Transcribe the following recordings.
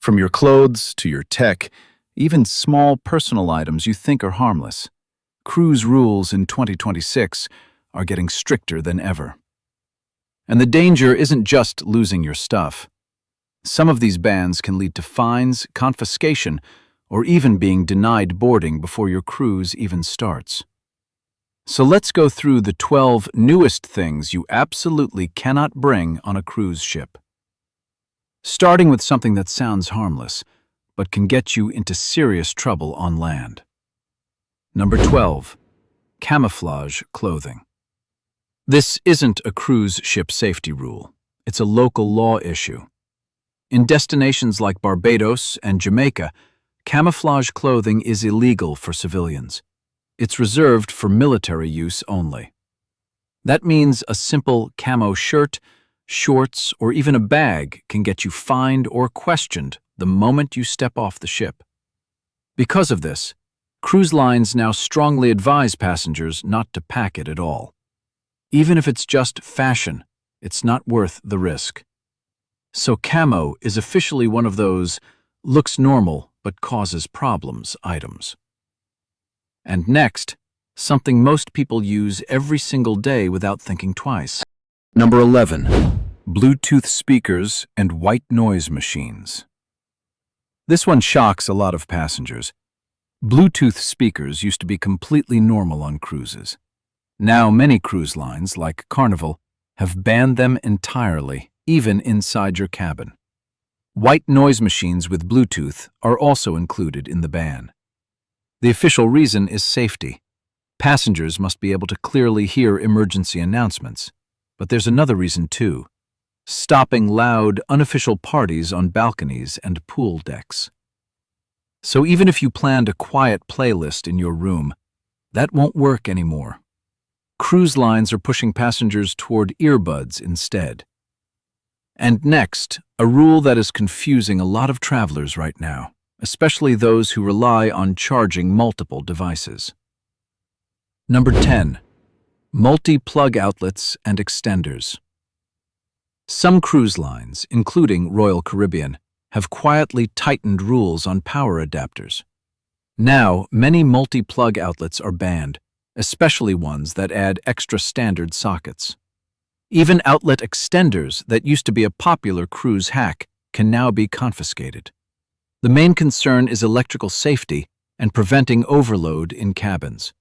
From your clothes to your tech, even small personal items you think are harmless, cruise rules in 2026 are getting stricter than ever. And the danger isn't just losing your stuff. Some of these bans can lead to fines, confiscation, or even being denied boarding before your cruise even starts. So let's go through the 12 newest things you absolutely cannot bring on a cruise ship. Starting with something that sounds harmless, but can get you into serious trouble on land. Number 12. Camouflage clothing. This isn't a cruise ship safety rule. It's a local law issue. In destinations like Barbados and Jamaica, camouflage clothing is illegal for civilians. It's reserved for military use only. That means a simple camo shirt, shorts, or even a bag can get you fined or questioned the moment you step off the ship. Because of this, cruise lines now strongly advise passengers not to pack it at all. Even if it's just fashion, it's not worth the risk. So camo is officially one of those looks normal but causes problems items. And next, something most people use every single day without thinking twice. Number 11. Bluetooth speakers and white noise machines. This one shocks a lot of passengers. Bluetooth speakers used to be completely normal on cruises. Now many cruise lines, like Carnival, have banned them entirely, even inside your cabin. White noise machines with Bluetooth are also included in the ban. The official reason is safety. Passengers must be able to clearly hear emergency announcements. But there's another reason too: stopping loud, unofficial parties on balconies and pool decks. So even if you planned a quiet playlist in your room, that won't work anymore. Cruise lines are pushing passengers toward earbuds instead. And next, a rule that is confusing a lot of travelers right now, especially those who rely on charging multiple devices. Number 10. Multi-plug outlets and extenders. Some cruise lines, including Royal Caribbean, have quietly tightened rules on power adapters. Now, many multi-plug outlets are banned, especially ones that add extra standard sockets. Even outlet extenders that used to be a popular cruise hack can now be confiscated. The main concern is electrical safety and preventing overload in cabins.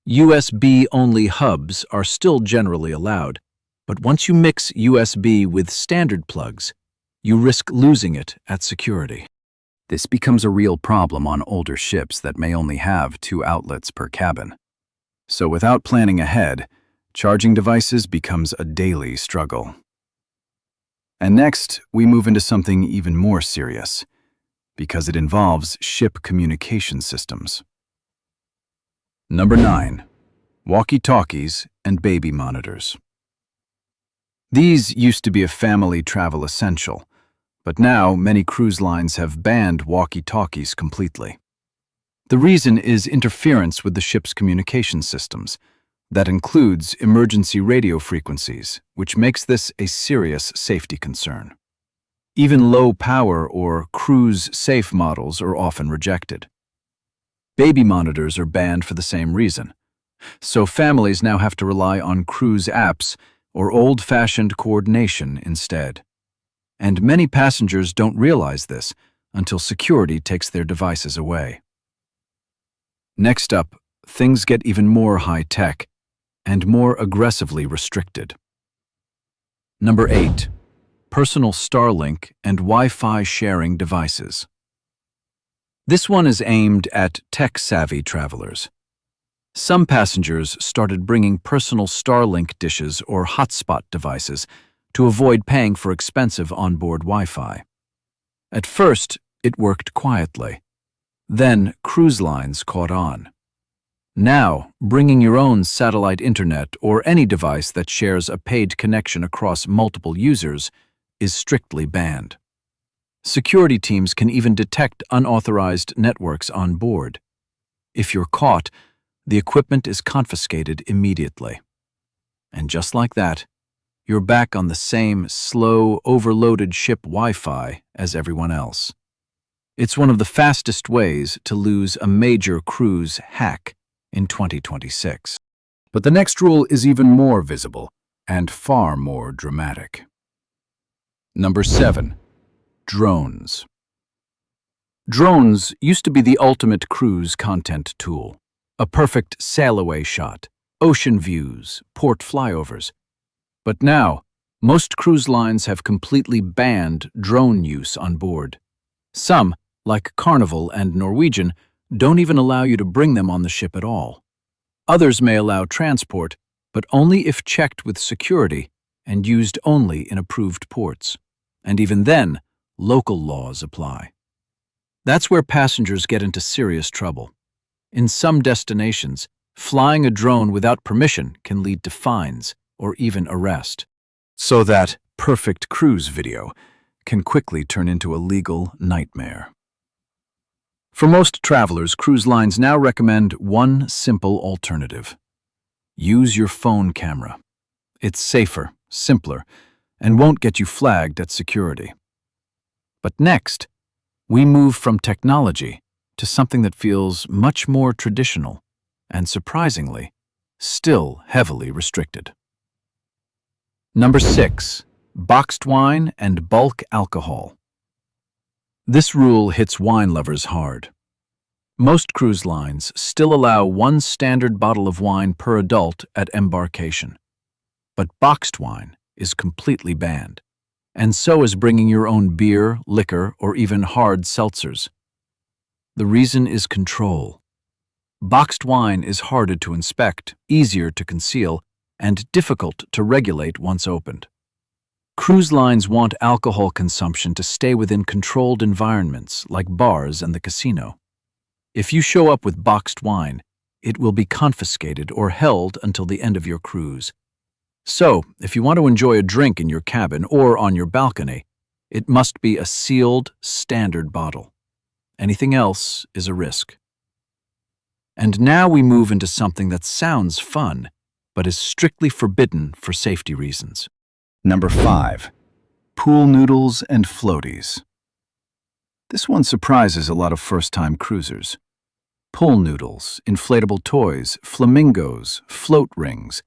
USB-only hubs are still generally allowed, but once you mix USB with standard plugs, you risk losing it at security. This becomes a real problem on older ships that may only have 2 outlets per cabin. So without planning ahead, charging devices becomes a daily struggle. And next, we move into something even more serious, because it involves ship communication systems. Number 9. Walkie-talkies and baby monitors. These used to be a family travel essential, but now many cruise lines have banned walkie-talkies completely. The reason is interference with the ship's communication systems. That includes emergency radio frequencies, which makes this a serious safety concern. Even low-power or cruise-safe models are often rejected. Baby monitors are banned for the same reason. So families now have to rely on cruise apps or old-fashioned coordination instead. And many passengers don't realize this until security takes their devices away. Next up, things get even more high-tech and more aggressively restricted. Number 8. Personal Starlink and Wi-Fi sharing devices. This one is aimed at tech-savvy travelers. Some passengers started bringing personal Starlink dishes or hotspot devices to avoid paying for expensive onboard Wi-Fi. At first, it worked quietly. Then, cruise lines caught on. Now, bringing your own satellite internet or any device that shares a paid connection across multiple users is strictly banned. Security teams can even detect unauthorized networks on board. If you're caught, the equipment is confiscated immediately. And just like that, you're back on the same slow, overloaded ship Wi-Fi as everyone else. It's one of the fastest ways to lose a major cruise hack in 2026. But the next rule is even more visible and far more dramatic. Number 7. Drones. Drones used to be the ultimate cruise content tool. A perfect sail-away shot, ocean views, port flyovers. But now, most cruise lines have completely banned drone use on board. Some, like Carnival and Norwegian, don't even allow you to bring them on the ship at all. Others may allow transport, but only if checked with security and used only in approved ports. And even then, local laws apply. That's where passengers get into serious trouble. In some destinations, flying a drone without permission can lead to fines or even arrest. So that perfect cruise video can quickly turn into a legal nightmare. For most travelers, cruise lines now recommend one simple alternative. Use your phone camera. It's safer, simpler, and won't get you flagged at security. But next, we move from technology to something that feels much more traditional and, surprisingly, still heavily restricted. Number 6. Boxed wine and bulk alcohol. This rule hits wine lovers hard. Most cruise lines still allow one standard bottle of wine per adult at embarkation. But boxed wine is completely banned, and so is bringing your own beer, liquor, or even hard seltzers. The reason is control. Boxed wine is harder to inspect, easier to conceal, and difficult to regulate once opened. Cruise lines want alcohol consumption to stay within controlled environments like bars and the casino. If you show up with boxed wine, it will be confiscated or held until the end of your cruise. So, if you want to enjoy a drink in your cabin or on your balcony, it must be a sealed, standard bottle. Anything else is a risk. And now we move into something that sounds fun, but is strictly forbidden for safety reasons. Number 5. Pool noodles and floaties. This one surprises a lot of first-time cruisers. Pool noodles, inflatable toys, flamingos, float rings.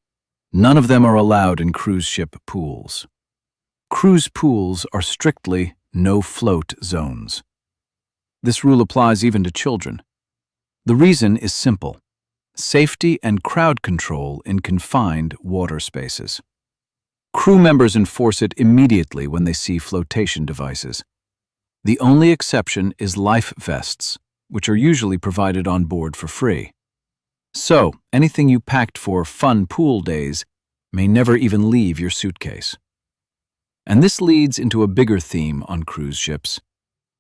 None of them are allowed in cruise ship pools. Cruise pools are strictly no-float zones. This rule applies even to children. The reason is simple: safety and crowd control in confined water spaces. Crew members enforce it immediately when they see flotation devices. The only exception is life vests, which are usually provided on board for free. So, anything you packed for fun pool days may never even leave your suitcase. And this leads into a bigger theme on cruise ships.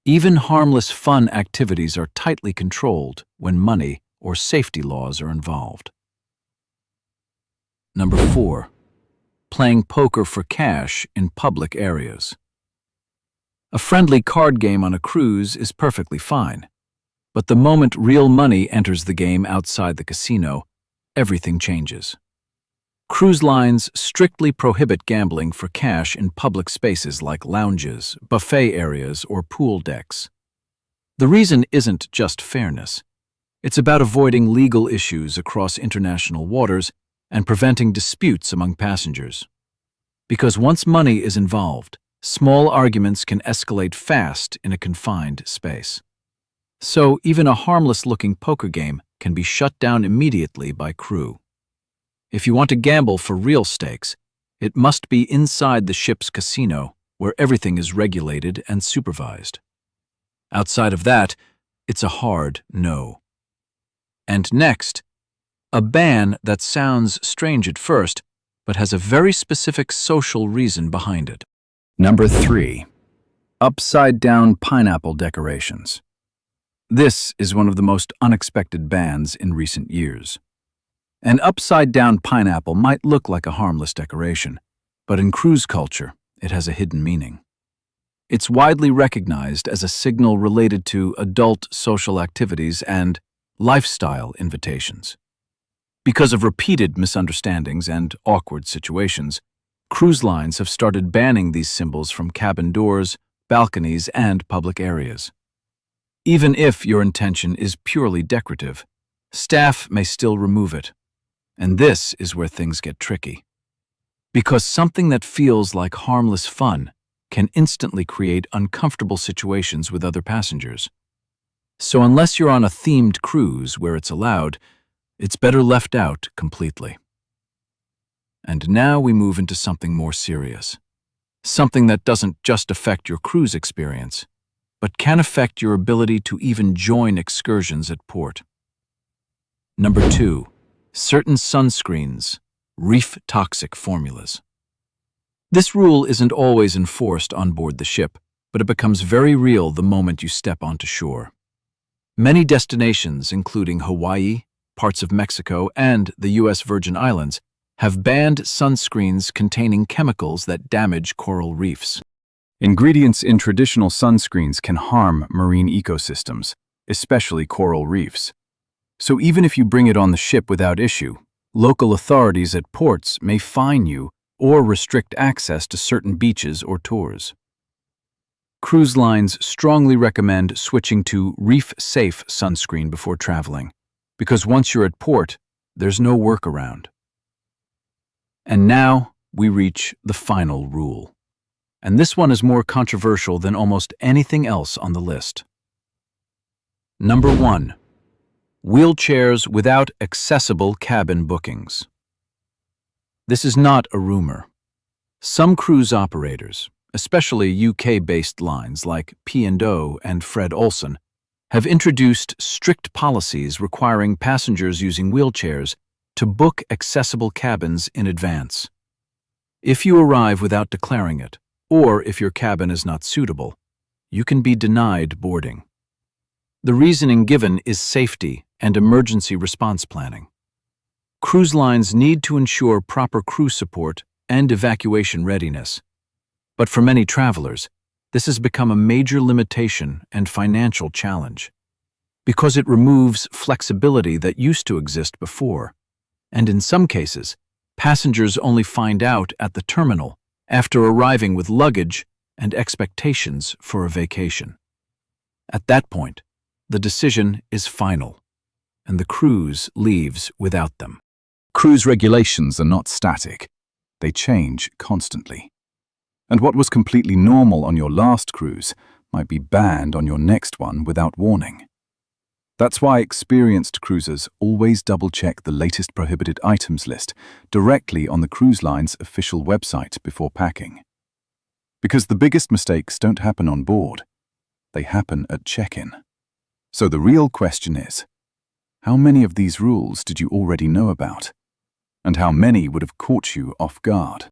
Even harmless fun activities are tightly controlled when money or safety laws are involved. Number 4. Playing poker for cash in public areas. A friendly card game on a cruise is perfectly fine. But the moment real money enters the game outside the casino, everything changes. Cruise lines strictly prohibit gambling for cash in public spaces like lounges, buffet areas, or pool decks. The reason isn't just fairness. It's about avoiding legal issues across international waters and preventing disputes among passengers. Because once money is involved, small arguments can escalate fast in a confined space. So even a harmless-looking poker game can be shut down immediately by crew. If you want to gamble for real stakes, it must be inside the ship's casino, where everything is regulated and supervised. Outside of that, it's a hard no. And next, a ban that sounds strange at first, but has a very specific social reason behind it. Number 3. Upside-down pineapple decorations. This is one of the most unexpected bans in recent years. An upside-down pineapple might look like a harmless decoration, but in cruise culture, it has a hidden meaning. It's widely recognized as a signal related to adult social activities and lifestyle invitations. Because of repeated misunderstandings and awkward situations, cruise lines have started banning these symbols from cabin doors, balconies, and public areas. Even if your intention is purely decorative, staff may still remove it. And this is where things get tricky. Because something that feels like harmless fun can instantly create uncomfortable situations with other passengers. So unless you're on a themed cruise where it's allowed, it's better left out completely. And now we move into something more serious. Something that doesn't just affect your cruise experience, but can affect your ability to even join excursions at port. Number 2, certain sunscreens, reef-toxic formulas. This rule isn't always enforced on board the ship, but it becomes very real the moment you step onto shore. Many destinations, including Hawaii, parts of Mexico, and the U.S. Virgin Islands, have banned sunscreens containing chemicals that damage coral reefs. Ingredients in traditional sunscreens can harm marine ecosystems, especially coral reefs. So even if you bring it on the ship without issue, local authorities at ports may fine you or restrict access to certain beaches or tours. Cruise lines strongly recommend switching to reef-safe sunscreen before traveling, because once you're at port, there's no workaround. And now we reach the final rule. And this one is more controversial than almost anything else on the list. Number 1. Wheelchairs without accessible cabin bookings. This is not a rumor. Some cruise operators, especially UK-based lines like P&O and Fred Olsen, have introduced strict policies requiring passengers using wheelchairs to book accessible cabins in advance. If you arrive without declaring it, or if your cabin is not suitable, you can be denied boarding. The reasoning given is safety and emergency response planning. Cruise lines need to ensure proper crew support and evacuation readiness. But for many travelers, this has become a major limitation and financial challenge, because it removes flexibility that used to exist before. And in some cases, passengers only find out at the terminal after arriving with luggage and expectations for a vacation. At that point, the decision is final, and the cruise leaves without them. Cruise regulations are not static. They change constantly. And what was completely normal on your last cruise might be banned on your next one without warning. That's why experienced cruisers always double-check the latest prohibited items list directly on the cruise line's official website before packing. Because the biggest mistakes don't happen on board, they happen at check-in. So the real question is, how many of these rules did you already know about? And how many would have caught you off guard?